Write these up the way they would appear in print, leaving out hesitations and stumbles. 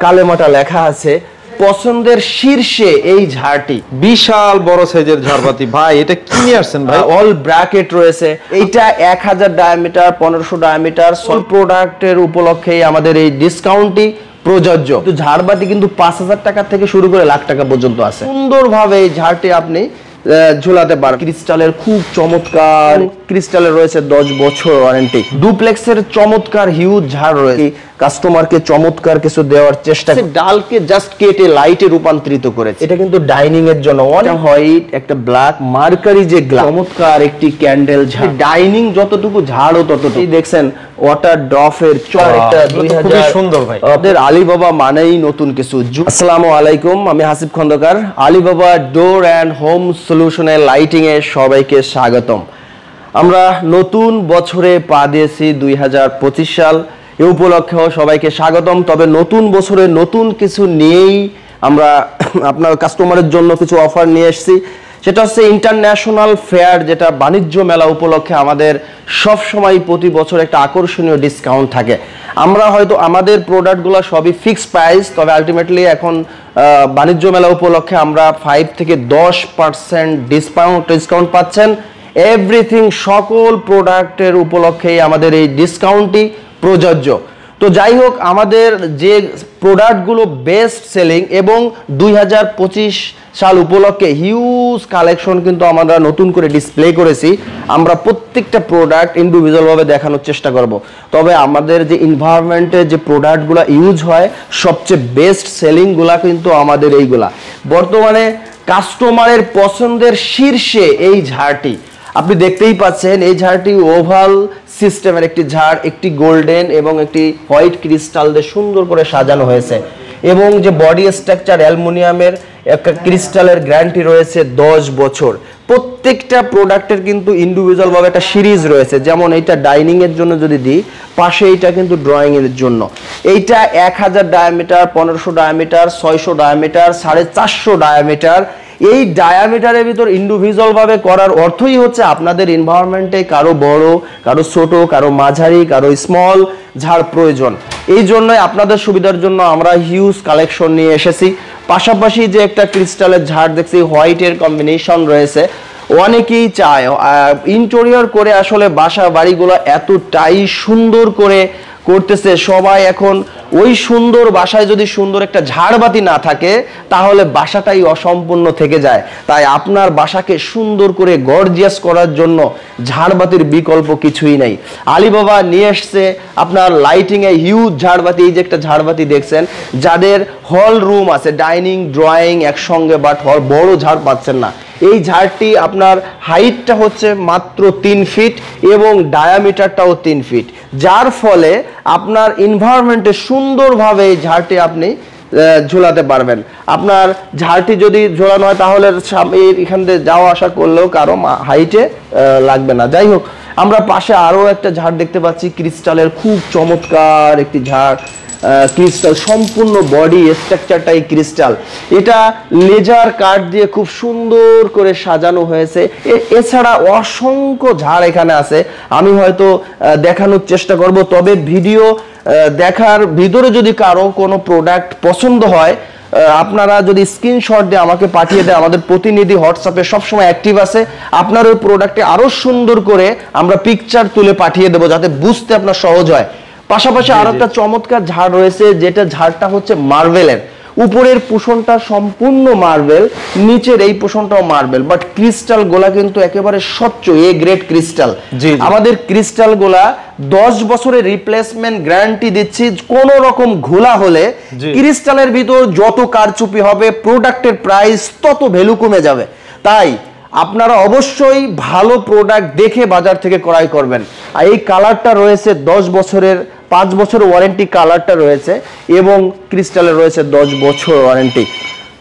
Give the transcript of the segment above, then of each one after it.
কালেমাটা লেখা আছে পছন্দের শীর্ষে এই ঝাড়টি। বিশাল বড় সাইজের ঝাড়বাতি ভাই, এটা কি নিয়ে আসছেন ভাই? অল ব্র্যাকেট রয়েছে। এইটা 1000 ডায়ামিটার 1500 ডায়ামিটার সব প্রোডাক্টের উপলক্ষেই আমাদের এই ডিসকাউন্টটি প্রযোজ্য। তো ঝাড়বাতি কিন্তু 5000 টাকা থেকে শুরু করে লাখ টাকা পর্যন্ত আছে। সুন্দরভাবে এই ঝাড়টি আপনি ঝুলাতে পারবেন। ক্রিস্টালের খুব চমৎকার, ক্রিস্টালের রয়েছে 10 বছর ওয়ারেন্টি। ডুপ্লেক্সের চমৎকার হিউজ ঝাড় রয়েছে। কাস্টমারকে চমৎকার কিছু দেওয়ার চেষ্টা, ডালকে জাস্ট কেটে লাইটে রূপান্তরিত করেছে। এটা কিন্তু ডাইনিং এর জন্য একটা হোয়াইট, একটা ব্ল্যাক মার্কারি যে গ্লাস, চমৎকার একটি ক্যান্ডেল ঝাড়। ডাইনিং যতটুকু ঝাড়ও ততটুকু। দেখছেন ওয়াটার ড্রপের একটা 2000 সুন্দর ভাই। আমাদের আলীবাবা মানেই নতুন কিছু। আসসালামু আলাইকুম, আমি Hasib Khandakar. Alibaba door and home সলিউশনের লাইটিং এ সবাইকে স্বাগতম। আমরা নতুন বছরে পা দিয়েছি 2025 সাল। এই উপলক্ষেও সবাইকে স্বাগতম। তবে নতুন বছরে নতুন কিছু নিয়েই আমরা আপনার কাস্টমারের জন্য কিছু অফার নিয়ে এসেছি। সেটা হচ্ছে ইন্টারন্যাশনাল ফেয়ার, যেটা বাণিজ্য মেলা উপলক্ষে আমাদের সব সময় প্রতি বছর একটা আকর্ষণীয় ডিসকাউন্ট থাকে। আমরা হয়তো আমাদের প্রোডাক্টগুলো সবই ফিক্সড প্রাইস, তবে আলটিমেটলি এখন বাণিজ্য মেলা উপলক্ষে আমরা 5 থেকে 10% ডিসকাউন্ট পাচ্ছেন। এভরিথিং, সকল প্রোডাক্টের উপলক্ষেই আমাদের এই ডিসকাউন্টটি প্রযোজ্য। তো যাই হোক, আমাদের যে প্রোডাক্টগুলো বেস্ট সেলিং এবং 2025 সাল উপলক্ষে হিউজ কালেকশন কিন্তু আমরা নতুন করে ডিসপ্লে করেছি। আমরা প্রত্যেকটা প্রোডাক্ট ইন্ডিভিজুয়ালভাবে দেখানোর চেষ্টা করব। তবে আমাদের যে এনভায়রনমেন্টে যে প্রোডাক্টগুলো ইউজ হয়, সবচেয়ে বেস্ট সেলিংগুলা কিন্তু আমাদের এইগুলা। বর্তমানে কাস্টমারের পছন্দের শীর্ষে এই ঝাড়টি আপনি দেখতেই পাচ্ছেন। এই ঝাড়টি ওভাল সিস্টেমের একটি ঝাড়, একটি গোল্ডেন এবং একটি হোয়াইট ক্রিস্টাল দিয়ে সুন্দর করে সাজানো হয়েছে। এবং যে বডি স্ট্রাকচার অ্যালুমিনিয়ামের, একটা ক্রিস্টালের গ্যারান্টি রয়েছে 10 বছর। প্রত্যেকটা প্রোডাক্টের কিন্তু ইন্ডিভিজুয়ালভাবে একটা সিরিজ রয়েছে। যেমন এইটা ডাইনিং এর জন্য যদি দিই, পাশে এইটা কিন্তু ড্রয়িং এর জন্য। এইটা 1000 ডায়ামিটার 1500 ডায়ামিটার 600 ডায়ামিটার 450 ডায়ামিটার। এই ডায়ামিটারের ভিতর ইন্ডিভিজুয়াল ভাবে করার অর্থই হচ্ছে আপনাদের এনভায়রনমেন্টে কারো বড়, কারো ছোট, কারো মাঝারি, কারো স্মল ঝাড় প্রয়োজন। এই জন্যই আপনাদের সুবিধার জন্য আমরা হিউজ কালেকশন নিয়ে এসেছি। পাশাপাশি যে একটা ক্রিস্টালের ঝাড় দেখছি, হোয়াইটের কম্বিনেশন রয়েছে। অনেকেই চায় ইন্টেরিয়র করে আসলে বাসা বাড়িগুলো এতটাই সুন্দর করে করতেছে সবাই। এখন ওই সুন্দর বাসায় যদি সুন্দর একটা ঝাড়বাতি না থাকে, তাহলে বাসাটাই অসম্পূর্ণ থেকে যায়। তাই আপনার বাসাকে সুন্দর করে গর্জিয়াস করার জন্য ঝাড়বাতির বিকল্প কিছুই নাই। আলীবাবা নিয়ে এসছে আপনার লাইটিং এ হিউজ ঝাড়বাতি। এই যে একটা ঝাড়বাতি দেখছেন, যাদের হল রুম আছে, ডাইনিং ড্রয়িং একসঙ্গে, বাট বড় ঝাড় পাচ্ছেন না, এই ঝাড়টি আপনার হাইটটা হচ্ছে মাত্র 3 ফিট এবং ডায়ামিটারটাও 3 ফিট, যার ফলে আপনার এনভায়রনমেন্টে সুন্দরভাবে এই ঝাড়টি আপনি ঝোলাতে পারবেন। আপনার ঝাড়টি যদি ঝোলানো হয়, তাহলে এখান থেকে যাওয়া আসা করলেও কারো হাইটে লাগবে না। যাই হোক, আমরা পাশে আরও একটা ঝাড় দেখতে পাচ্ছি, ক্রিস্টালের খুব চমৎকার একটি ঝাড়। ক্রিস্টাল সম্পূর্ণ বডি স্ট্রাকচারটাই ক্রিস্টাল। এটা লেজার কাট দিয়ে খুব সুন্দর করে সাজানো হয়েছে। এছাড়া অসংখ্য ঝাড় এখানে আছে, আমি হয়তো দেখানোর চেষ্টা করব। তবে ভিডিও দেখার ভিতরে যদি কারো কোনো প্রোডাক্ট পছন্দ হয়, আপনারা যদি স্ক্রিনশট দিয়ে আমাকে পাঠিয়ে দেয়, আমাদের প্রতিনিধি হোয়াটসঅ্যাপে সবসময় অ্যাক্টিভ আছে। আপনার ওই প্রোডাক্টে আরো সুন্দর করে আমরা পিকচার তুলে পাঠিয়ে দেবো, যাতে বুঝতে আপনার সহজ হয়। পাশাপাশি আরো একটা চমৎকার ঝাড় রয়েছে, যেটা ঝাড়টা হচ্ছে মার্বেলের। উপরের পোষণটা সম্পূর্ণ মার্বেল, নিচের এই পোষণটাও মার্বেল, বাট ক্রিস্টাল গোলা কিন্তু একেবারে স্বচ্ছ এ গ্রেড ক্রিস্টাল। আমাদের ক্রিস্টাল গোলা 10 বছরের রিপ্লেসমেন্ট গ্যারান্টি দিচ্ছি। কোন রকম ঘোলা হলে ক্রিস্টালের ভিতর যত কারচুপি হবে, প্রোডাক্টের প্রাইস তত ভ্যালু কমে যাবে। তাই আপনারা অবশ্যই ভালো প্রোডাক্ট দেখে বাজার থেকে ক্রয় করবেন। আর এই কালারটা রয়েছে 10 বছরের, 5 বছর ওয়ারেন্টি কালারটা রয়েছে, এবং ক্রিস্টালের রয়েছে 10 বছর ওয়ারেন্টি।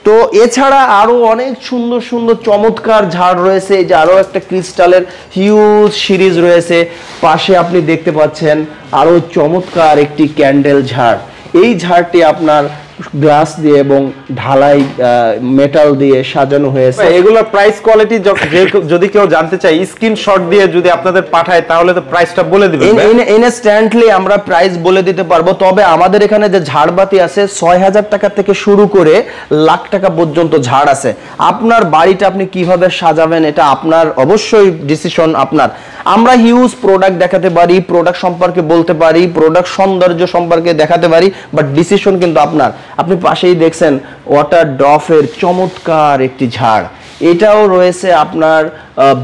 তো এছাড়া আরো অনেক সুন্দর সুন্দর চমৎকার ঝাড় রয়েছে। এই যে আরো একটা ক্রিস্টালের হিউজ সিরিজ রয়েছে। পাশে আপনি দেখতে পাচ্ছেন আরো চমৎকার একটি ক্যান্ডেল ঝাড়। এই ঝাড়টি আপনার গ্লাস দিয়ে এবং ঢালাই মেটাল দিয়ে সাজানো হয়েছে। এগুলোর প্রাইস কোয়ালিটি যদি কেউ জানতে চায় স্ক্রিনশট দিয়ে যদি আপনাদের পাঠায় তাহলে তো প্রাইসটা বলে দিবেন। ইনস্ট্যান্টলি আমরা প্রাইস বলে দিতে পারবো। তবে আমাদের এখানে যে ঝাড়বাতি আছে ৬,০০০ টাকা থেকে শুরু করে লাখ টাকা পর্যন্ত ঝাড় আছে। আপনার বাড়িটা আপনি কিভাবে সাজাবেন এটা আপনার অবশ্যই ডিসিশন আপনার। আমরা হিউজ প্রোডাক্ট দেখাতে পারি, প্রোডাক্ট সম্পর্কে বলতে পারি, প্রোডাক্ট সৌন্দর্য সম্পর্কে দেখাতে পারি, বাট ডিসিশন কিন্তু আপনার। আপনি পাশেই দেখছেন ওয়াটার ড্রপের চমৎকার একটি ঝাড়, এটাও রয়েছে আপনার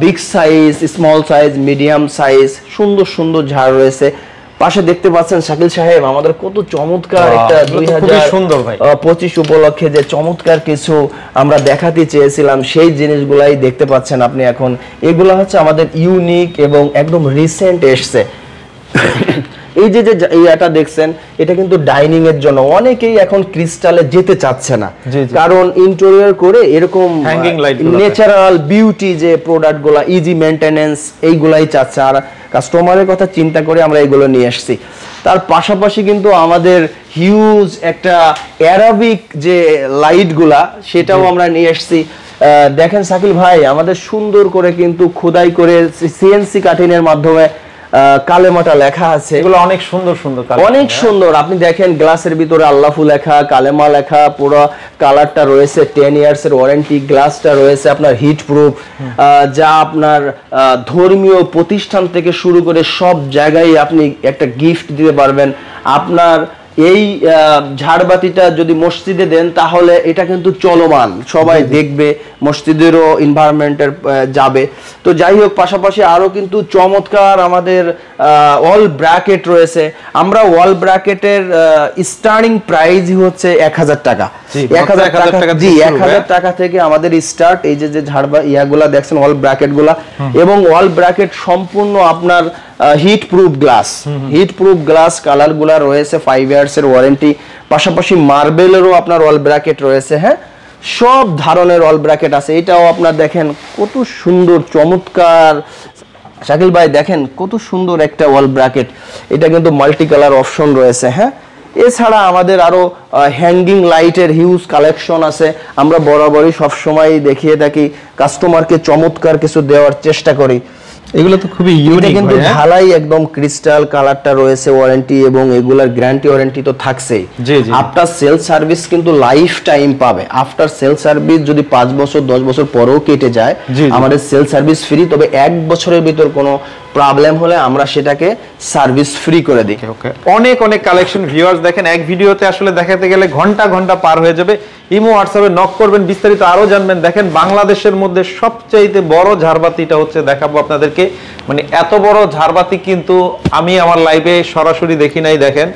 big size, small size, medium size, সুন্দর সুন্দর ঝাড় রয়েছে। পাশে দেখতে পাচ্ছেন শাকিল সাহেব আমাদের কত চমৎকার একটা 2025 উপলক্ষে যে চমৎকার কিছু আমরা দেখাতে চেয়েছিলাম সেই জিনিসগুলাই দেখতে পাচ্ছেন আপনি এখন। এগুলো হচ্ছে আমাদের ইউনিক এবং একদম রিসেন্ট এসছে। এই যে এটা দেখছেন এটা কিন্তু ডাইনিং এর জন্য অনেকেই এখন ক্রিস্টালে যেতে চাচ্ছে না, কারণ ইন্টেরিয়র করে এরকম ন্যাচারাল বিউটি যে প্রোডাক্টগুলো, ইজি মেইনটেনেন্স, এইগুলাই চাচ্ছে। আর কাস্টমারের কথা চিন্তা করে আমরা এগুলো নিয়ে আসছি। তার পাশাপাশি কিন্তু আমাদের হিউজ একটা অ্যারাবিক যে লাইটগুলা সেটাও আমরা নিয়ে আসছি। দেখেন শাকিল ভাই আমাদের সুন্দর করে কিন্তু খোদাই করে সিএনসি কাটিংয়ের মাধ্যমে কালেমাটা লেখা আছে। এগুলো অনেক সুন্দর সুন্দর, অনেক সুন্দর। আপনি দেখেন গ্লাসের ভিতরে আল্লাহু লেখা, কালেমা লেখা, পুরো কালারটা রয়েছে 10 ইয়ার্স এর ওয়ারেন্টি, গ্লাসটা রয়েছে আপনার হিট প্রুফ, যা আপনার ধর্মীয় প্রতিষ্ঠান থেকে শুরু করে সব জায়গায় আপনি একটা গিফট দিতে পারবেন। আপনার এই ঝাড়বাতিটা যদি মসজিদে দেন তাহলে এটা কিন্তু চলমান, সবাই দেখবে, মসজিদেরও এনভায়রনমেন্টের যাবে। তো যাই হোক, পাশাপাশি আরো কিন্তু চমৎকার আমাদের ওয়াল ব্র্যাকেট রয়েছে। আমরা ওয়াল ব্র্যাকেটের স্টার্টিং প্রাইস হচ্ছে 1000 টাকা। 1000 টাকা থেকে আমাদের স্টার্ট। এই যে ঝাড়বা ইয়াগুলা দেখছেন ওয়াল ব্র্যাকেট গুলা, এবং ওয়াল ব্র্যাকেট সম্পূর্ণ আপনার heat proof glass, heat proof glass, colour গুলা রয়েছে 5 ইয়ার্স এর ওয়ারেন্টি। পাশাপাশি মার্বেলেরও আপনার ওয়াল ব্র্যাকেট রয়েছে। হ্যাঁ, সব ধরনের ওয়াল ব্র্যাকেট আছে। এটাও আপনার দেখেন কত সুন্দর চমৎকার। শাকিল ভাই দেখেন কত সুন্দর একটা ওয়াল ব্র্যাকেট, এটা কিন্তু মাল্টি কালার অপশন রয়েছে। হ্যাঁ, এছাড়া আমাদের আরো হ্যাঙ্গিং লাইটের হিউজ কালেকশন আছে। আমরা বরাবরই সবসময় দেখিয়ে থাকি, কাস্টমারকে চমৎকার কিছু দেওয়ার চেষ্টা করি। এগুলো তো খুবই ইউনিক, কিন্তু ঢালাই একদম ক্রিস্টাল কালারটা রয়েছে, ওয়ারেন্টি এবং এগুলার গ্যারান্টি ওয়ারেন্টি তো থাকছেই। আফটার সেল সার্ভিস কিন্তু লাইফ টাইম পাবে। আফটার সেল সার্ভিস যদি 5 বছর 10 বছর পরেও কেটে যায়, আমাদের সেল সার্ভিস ফ্রি। তবে 1 বছরের ভিতর কোনো প্রবলেম হলে আমরা সেটাকে সার্ভিস ফ্রি করে দিই। অনেক অনেক কালেকশন ভিউয়ার্স দেখেন, এক ভিডিওতে আসলে দেখাতে গেলে ঘন্টা ঘন্টা পার হয়ে যাবে। ইমো হোয়াটসঅ্যাপে নক করবেন, বিস্তারিত আরো জানবেন। দেখেন বাংলাদেশের মধ্যে সবচাইতে বড় ঝাড়বাতিটা হচ্ছে দেখাবো আপনাদেরকে। মানে এত বড় ঝাড়বাতি কিন্তু আমি আমার লাইভে সরাসরি দেখি নাই। দেখেন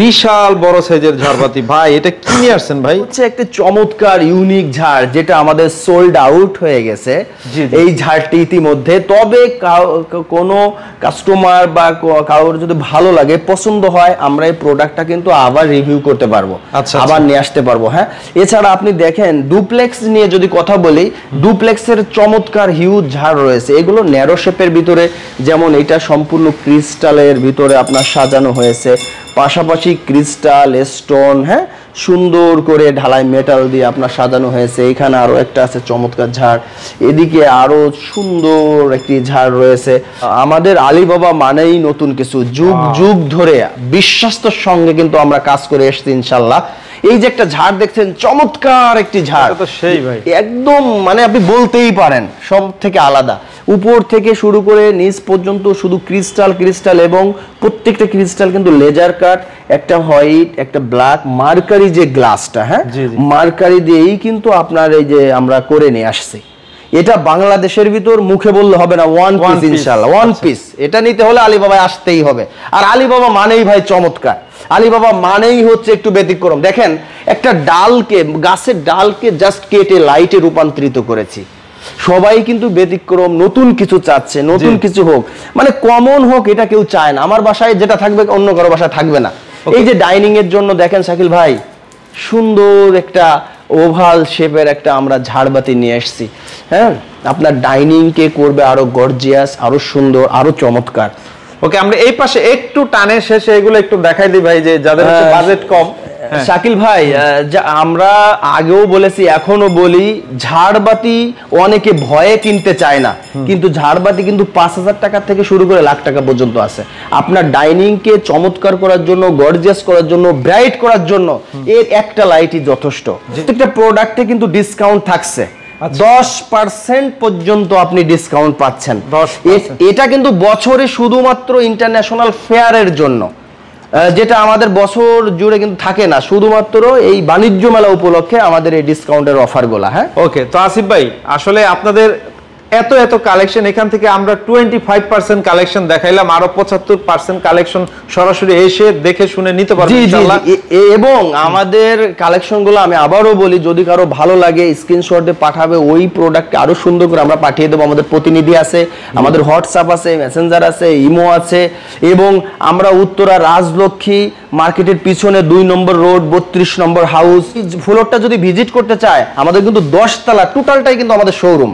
বিশাল বড় সাইজের ঝাড়বাতি। ভাই এটা কি নিয়ে আসছেন ভাই? হচ্ছে একটা চমৎকার ইউনিক ঝাড়, যেটা আমাদের সোল্ড আউট হয়ে গেছে এই ঝাড়টি ইতিমধ্যে। তবে কোনো কাস্টমার বা কারোর যদি ভালো লাগে, পছন্দ হয়, আমরা এই প্রোডাক্টটা কিন্তু আবার রিভিউ করতে পারবো, আবার নিয়ে আসতে পারবো। হ্যাঁ, এছাড়া আপনি দেখেন ডুপ্লেক্স নিয়ে যদি কথা বলি, ডুপ্লেক্সের চমৎকার হিউজ ঝাড় রয়েছে। এগুলো ন্যারো শেপের ভিতরে, যেমন এটা সম্পূর্ণ ক্রিস্টালের ভিতরে আপনার সাজানো হয়েছে, পাশাপাশি ক্রিস্টাল স্টোন, হ্যাঁ, সুন্দর করে ঢালাই মেটাল দিয়ে আপনার সাজানো হয়েছে। এখানে আরো একটা আছে চমৎকার ঝাড়, এদিকে আরো সুন্দর একটি ঝাড় রয়েছে। আমাদের আলীবাবা মানেই নতুন কিছু, যুগ যুগ ধরে বিশ্বাসের সঙ্গে কিন্তু আমরা কাজ করে এসেছি ইনশাল্লাহ। এই যে একটা ঝাড় দেখছেন, চমৎকার একটি ঝাড়, সেই ভাই একদম মানে আপনি বলতেই পারেন সব থেকে আলাদা। উপর থেকে শুরু করে নিচ পর্যন্ত শুধু ক্রিস্টাল ক্রিস্টাল, এবং প্রত্যেকটা ক্রিস্টাল কিন্তু লেজার কাট, একটা হোয়াইট, একটা ব্ল্যাক, মার্কারি যে গ্লাসটা, হ্যাঁ, মার্কারি দিয়েই কিন্তু আপনার এই যে আমরা করে নিয়ে আসছি। এটা বাংলাদেশের ভিতর মুখে বললে হবে না, ওয়ান পিস ইনশাআল্লাহ, ওয়ান পিস। এটা নিতে হলে আলীবাবায় আসতেই হবে। আর আলীবাবা মানেই ভাই চমৎকার, আলীবাবা মানেই হচ্ছে একটু ব্যতিক্রম। দেখেন একটা ডালকে, গাছের ডালকে জাস্ট কেটে লাইটে রূপান্তরিত করেছি। সবাই কিন্তু ব্যতিক্রম, নতুন কিছু চাচ্ছে, নতুন কিছু হোক, মানে কমন হোক, এটা কেউ চায় না। আমার বাসায় যেটা থাকবে অন্য কারো বাসায় থাকবে না। এই যে ডাইনিং এর জন্য দেখেন শাকিল ভাই, সুন্দর একটা ওভাল শেপের একটা আমরা ঝাড়বাতি নিয়ে আসছি। হ্যাঁ, আপনার ডাইনিং কে করবে আরো গর্জিয়াস, আরো সুন্দর, আরো চমৎকার। ওকে, আমরা এই পাশে একটু টানে শেষে এগুলো একটু দেখাই দিই ভাই, যে যাদের বাজেট কম শাকিল ভাই, আমরা আগেও বলেছি এখনো বলি, ঝাড়বাতি অনেকে ভয়ে কিনতে চায় না, কিন্তু ঝাড়বাতি কিন্তু 5,000 টাকা থেকে শুরু করে লাখ টাকা পর্যন্ত আছে। আপনার ডাইনিং কে চমৎকার করার জন্য, গর্জিয়াস করার জন্য, ব্রাইট করার জন্য এর একটা লাইটই যথেষ্ট। প্রত্যেকটা প্রোডাক্টে কিন্তু ডিসকাউন্ট থাকছে, 10% পর্যন্ত আপনি ডিসকাউন্ট পাচ্ছেন। এটা কিন্তু বছরে শুধুমাত্র ইন্টারন্যাশনাল ফেয়ারের জন্য, যেটা আমাদের বছর জুড়ে কিন্তু থাকে না, শুধুমাত্র এই বাণিজ্য মেলা উপলক্ষে আমাদের এই ডিসকাউন্টের অফারগুলো। হ্যাঁ, ওকে। তো আসিফ ভাই, আসলে আপনাদের এত এত কালেকশন, এখান থেকে আমরা 25% কালেকশন দেখাইলাম, আরো 75% কালেকশন সরাসরি এসে দেখে শুনে নিতে পারবেন ইনশাআল্লাহ। এবং আমাদের কালেকশনগুলো আমি আবারও বলি, যদি কারো ভালো লাগে স্ক্রিনশটে পাঠাবে, ওই প্রোডাক্টকে আরো সুন্দর করে আমরা পাঠিয়ে দেবো। আমাদের প্রতিনিধি আছে, আমাদের হোয়াটসঅ্যাপ আছে, মেসেঞ্জার আছে, ইমো আছে, এবং আমরা উত্তরা রাজলক্ষ্মী মার্কেটের পিছনে 2 নম্বর রোড 32 নম্বর হাউস, ফ্লোরটা যদি ভিজিট করতে চায়, আমাদের কিন্তু 10 তলা টোটালটাই কিন্তু আমাদের শোরুম।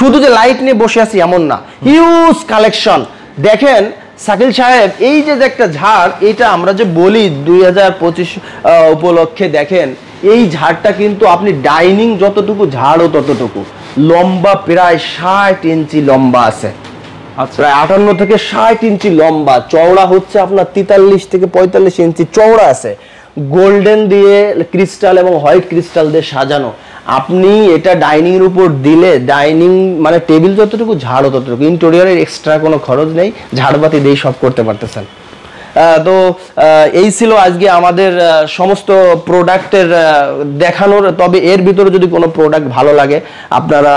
শুধু যে লাইট নিয়ে বসে আছি এমন না, হিউজ কালেকশন। দেখেন শাকিল সাহেব, এই যে একটা ঝাড়, এটা আমরা যে বলি 2025 উপলক্ষে, দেখেন এই ঝাড়টা কিন্তু আপনি ডাইনিং যতটুকু ঝাড়ও ততটুকু লম্বা, প্রায় 60 ইঞ্চি লম্বা আছে, প্রায় 58 থেকে 60 ইঞ্চি লম্বা, চওড়া হচ্ছে আপনার 43 থেকে 45 ইঞ্চি চওড়া আছে, গোল্ডেন দিয়ে ক্রিস্টাল এবং হোয়াইট ক্রিস্টাল দিয়ে সাজানো। আপনি এটা ডাইনিং এর উপর দিলে, ডাইনিং মানে টেবিল যতটুকু ঝাড়ও ততটুকু, ইন্টেরিয়রের এক্সট্রা কোনো খরচ নেই, ঝাড়বাতি দিয়ে সব করতে পারতেছেন। তো এই ছিল আজকে আমাদের সমস্ত প্রোডাক্টের দেখানোর। তবে এর ভিতরে যদি কোনো প্রোডাক্ট ভালো লাগে, আপনারা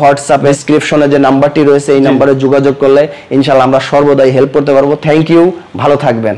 হোয়াটসঅ্যাপে ডেসক্রিপশনে যে নাম্বারটি রয়েছে, এই নাম্বারে যোগাযোগ করলে ইনশাআল্লাহ আমরা সর্বদাই হেল্প করতে পারবো। থ্যাংক ইউ, ভালো থাকবেন।